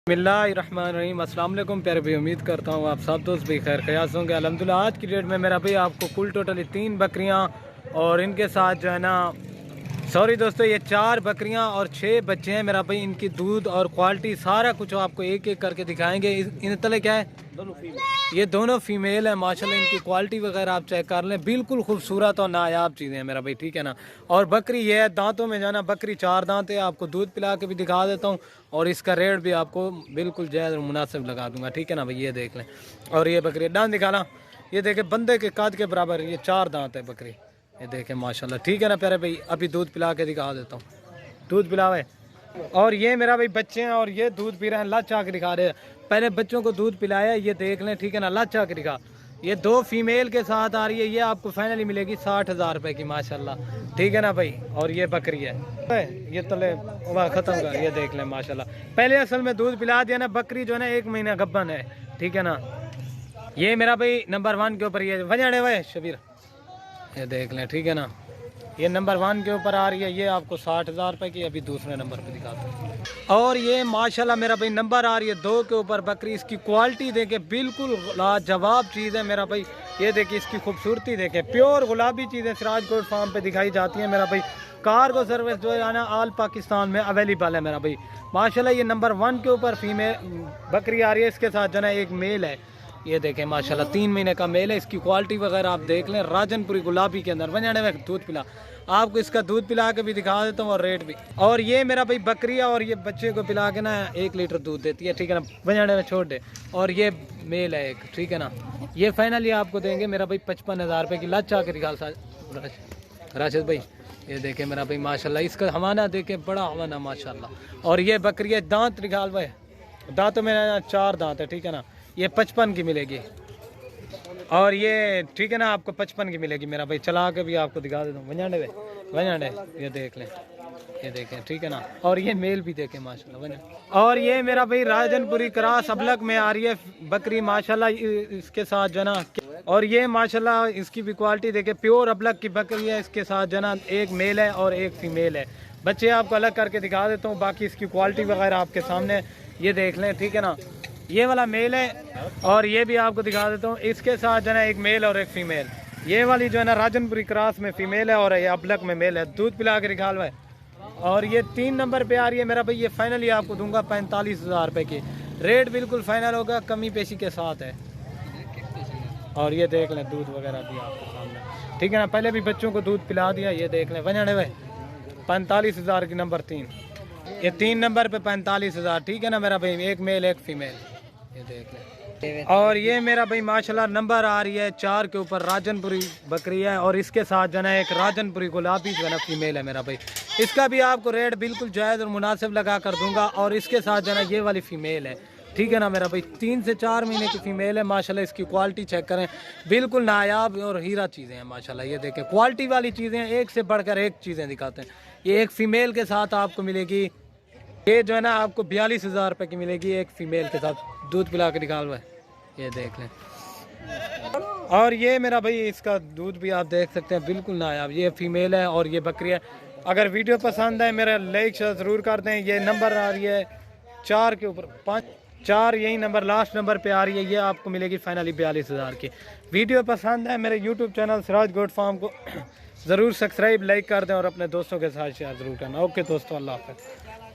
बिस्मिल्लाहिर्रहमानिर्रहीम। अस्सलाम वालेकुम प्यारे भाई, उम्मीद करता हूँ आप सब दोस्त भी खैर खयास होंगे। अल्हम्दुलिल्लाह आज की डेट में मेरा भाई आपको कुल टोटल 3 बकरियाँ और इनके साथ जो है ना सॉरी दोस्तों ये 4 बकरियां और 6 बच्चे हैं मेरा भाई। इनकी दूध और क्वालिटी सारा कुछ आपको एक एक करके दिखाएंगे। इन तले क्या है, ये दोनों फीमेल है माशाल्लाह। इनकी क्वालिटी वगैरह आप चेक कर लें, बिल्कुल खूबसूरत और नायाब चीज़ें हैं मेरा भाई, ठीक है ना। और बकरी ये है दांतों में जाना, बकरी 4 दांत है। आपको दूध पिला के भी दिखा देता हूँ और इसका रेट भी आपको बिल्कुल जायज़ और मुनासिब लगा दूंगा, ठीक है ना भाई। ये देख लें, और ये बकरी दांत दिखाना, ये देखे बंदे के कद के बराबर, ये 4 दांत है बकरी, ये देखें माशाल्लाह, ठीक है ना प्यारे भाई। अभी दूध पिला के दिखा देता हूँ, दूध पिलावे। और ये मेरा भाई बच्चे हैं और ये दूध पी रहे हैं, लाच आके दिखा रहे हैं। पहले बच्चों को दूध पिलाया, ये देख लें, ठीक है ना, लाच आके दिखा। ये 2 फीमेल के साथ आ रही है, ये आपको फाइनली मिलेगी 60,000 रुपये की माशाल्लाह, ठीक है ना भाई। और ये बकरी है, ये तले वह ख़त्म कर, ये देख लें माशाल्लाह। पहले असल में दूध पिला दिया ना, बकरी जो है ना 1 महीना गब्बन है, ठीक है ना। ये मेरा भाई नंबर 1 के ऊपर ये वजह है शबीर, ये देख लें, ठीक है ना। ये नंबर 1 के ऊपर आ रही है, ये आपको 60,000 रुपये की। अभी दूसरे नंबर पे दिखाता हूँ। और ये माशाल्लाह मेरा भाई नंबर आ रही है 2 के ऊपर बकरी। इसकी क्वालिटी देखे बिल्कुल लाजवाब चीज़ है मेरा भाई। ये देखिए इसकी खूबसूरती देखे, प्योर गुलाबी चीज़ें सिराज गोल्ड फार्म पे दिखाई जाती है मेरा भाई। कार्गो सर्विस जो है ना ऑल पाकिस्तान में अवेलेबल है मेरा भाई माशाल्लाह। ये नंबर 1 के ऊपर फीमेल बकरी आ रही है, इसके साथ जो है एक मेल है, ये देखें माशाल्लाह 3 महीने का मेल है। इसकी क्वालिटी वगैरह आप देख लें, राजनपुरी गुलाबी के अंदर वंजाने में दूध पिला, आपको इसका दूध पिला के भी दिखा देता हूँ और रेट भी। और ये मेरा भाई बकरिया, और ये बच्चे को पिला के ना 1 लीटर दूध देती है, ठीक है ना, वंजाने में छोड़ दे। और ये मेल है एक, ठीक है ना। ये फाइनली आपको देंगे मेरा भाई 55,000 रुपये की। लच्चा के दिखा राशिद भाई, ये देखे मेरा भाई माशाल्लाह, इसका हवाना देखे बड़ा हवाना माशाल्लाह। और ये बकरिया दांत निकाल भाई, दांतों में 4 दांत है, ठीक है ना। ये 55 की मिलेगी, और ये ठीक है ना आपको 55 की मिलेगी मेरा भाई। चला के भी आपको दिखा देता हूँ, वंजाने ये देख लें, ये देखें, ठीक है ना। और ये मेल भी देखें माशाल्लाह। और ये मेरा भाई राजनपुरी क्रॉस अबलक में आ रही है बकरी माशाल्लाह, इसके साथ जो ना। और ये माशाल्लाह इसकी भी क्वालिटी देखे, प्योर अबलक की बकरी है। इसके साथ जो ना एक मेल है और एक फीमेल है। बच्चे आपको अलग करके दिखा देता हूँ, बाकी इसकी क्वालिटी वगैरह आपके सामने ये देख लें, ठीक है ना। ये वाला मेल है और ये भी आपको दिखा देता हूँ, इसके साथ जो है एक मेल और एक फीमेल। ये वाली जो है ना राजनपुरी क्रॉस में फीमेल है और ये अबलक में मेल है। दूध पिला के निकाल भाई। और ये 3 नंबर पे आ रही है मेरा भाई। ये फाइनली आपको दूंगा 45,000 रुपये की। रेट बिल्कुल फाइनल होगा, कमी पेशी के साथ है। और ये देख लें दूध वगैरह भी आपके सामने, ठीक है ना। पहले भी बच्चों को दूध पिला दिया, ये देख लें वंजाने भाई 45,000 की नंबर 3। ये 3 नंबर पे 45,000, ठीक है ना मेरा भाई। एक मेल एक फीमेल, ये देख लें। और ये मेरा भाई माशाल्लाह नंबर आ रही है 4 के ऊपर, राजनपुरी बकरी है। और इसके साथ जो है एक राजनपुरी गुलाबी जो है ना फीमेल है मेरा भाई। इसका भी आपको रेट बिल्कुल जायज़ और मुनासिब लगा कर दूंगा। और इसके साथ जो है ये वाली फीमेल है, ठीक है ना मेरा भाई। 3 से 4 महीने की फीमेल है माशाल्लाह। इसकी क्वालिटी चेक करें, बिल्कुल नायाब और हीरा चीज़ें हैं माशाल्लाह। ये देखें क्वालिटी वाली चीज़ें, एक से बढ़कर एक चीज़ें दिखाते हैं। ये एक फीमेल के साथ आपको मिलेगी, ये जो है ना आपको 42,000 रुपये की मिलेगी एक फीमेल के साथ। दूध पिला के निकाल हुआ है, ये देख लें। और ये मेरा भाई इसका दूध भी आप देख सकते हैं, बिल्कुल नायाब। ये फीमेल है और ये बकरी है। अगर वीडियो पसंद है मेरा लाइक शेयर ज़रूर कर दें। ये नंबर आ रही है 4 के ऊपर, 4 यही नंबर लास्ट नंबर पे आ रही है। ये आपको मिलेगी फाइनली 42,000 की। वीडियो पसंद है मेरे YouTube channel Siraj Gold Farm को ज़रूर सब्सक्राइब लाइक कर दें और अपने दोस्तों के साथ शेयर ज़रूर करना। ओके दोस्तों, अल्लाह हाफ़िज़।